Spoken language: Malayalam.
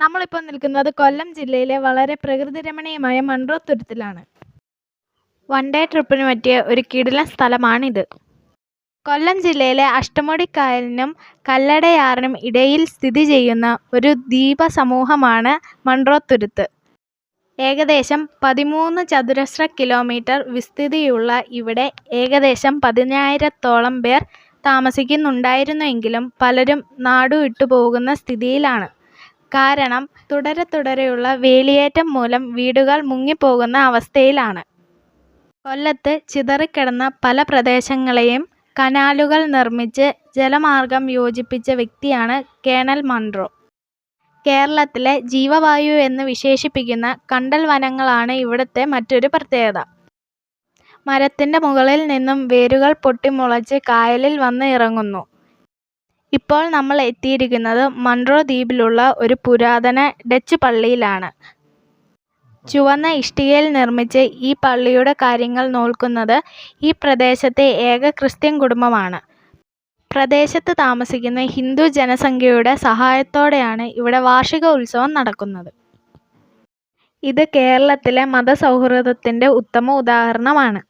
നമ്മളിപ്പോൾ നിൽക്കുന്നത് കൊല്ലം ജില്ലയിലെ വളരെ പ്രകൃതിരമണീയമായ മൺട്രോ തുരുത്തിലാണ്. വൺ ഡേ ട്രിപ്പിന് പറ്റിയ ഒരു കിടിലൻ സ്ഥലമാണിത്. കൊല്ലം ജില്ലയിലെ അഷ്ടമുടിക്കായലിനും കല്ലടയാറിനും ഇടയിൽ സ്ഥിതി ചെയ്യുന്ന ഒരു ദ്വീപസമൂഹമാണ് മൺട്രോ തുരുത്ത്. ഏകദേശം 13 ചതുരശ്ര കിലോമീറ്റർ വിസ്തൃതിയുള്ള ഇവിടെ ഏകദേശം 10,000-ഓളം പേർ താമസിക്കുന്നുണ്ടായിരുന്നെങ്കിലും പലരും നാടുവിട്ടുപോകുന്ന സ്ഥിതിയിലാണ്. കാരണം തുടരെയുള്ള വേലിയേറ്റം മൂലം വീടുകൾ മുങ്ങിപ്പോകുന്ന അവസ്ഥയിലാണ്. കൊല്ലത്ത് ചിതറിക്കിടന്ന പല പ്രദേശങ്ങളെയും കനാലുകൾ നിർമ്മിച്ച് ജലമാർഗം യോജിപ്പിച്ച വ്യക്തിയാണ് കേണൽ മൺട്രോ. കേരളത്തിലെ ജീവവായു എന്ന് വിശേഷിപ്പിക്കുന്ന കണ്ടൽ വനങ്ങളാണ് ഇവിടുത്തെ മറ്റൊരു പ്രത്യേകത. മരത്തിൻ്റെ മുകളിൽ നിന്നും വേരുകൾ പൊട്ടിമുളച്ച് കായലിൽ വന്ന് ഇറങ്ങുന്നു. ഇപ്പോൾ നമ്മൾ എത്തിയിരിക്കുന്നത് മൺട്രോ ദ്വീപിലുള്ള ഒരു പുരാതന ഡച്ച് പള്ളിയിലാണ്. ചുവന്ന ഇഷ്ടികയിൽ നിർമ്മിച്ച ഈ പള്ളിയുടെ കാര്യങ്ങൾ നോക്കുന്നത് ഈ പ്രദേശത്തെ ഏക ക്രിസ്ത്യൻ കുടുംബമാണ്. പ്രദേശത്ത് താമസിക്കുന്ന ഹിന്ദു ജനസംഖ്യയുടെ സഹായത്തോടെയാണ് ഇവിടെ വാർഷിക ഉത്സവം നടക്കുന്നത്. ഇത് കേരളത്തിലെ മതസൗഹാർദ്ദത്തിൻ്റെ ഉത്തമ ഉദാഹരണമാണ്.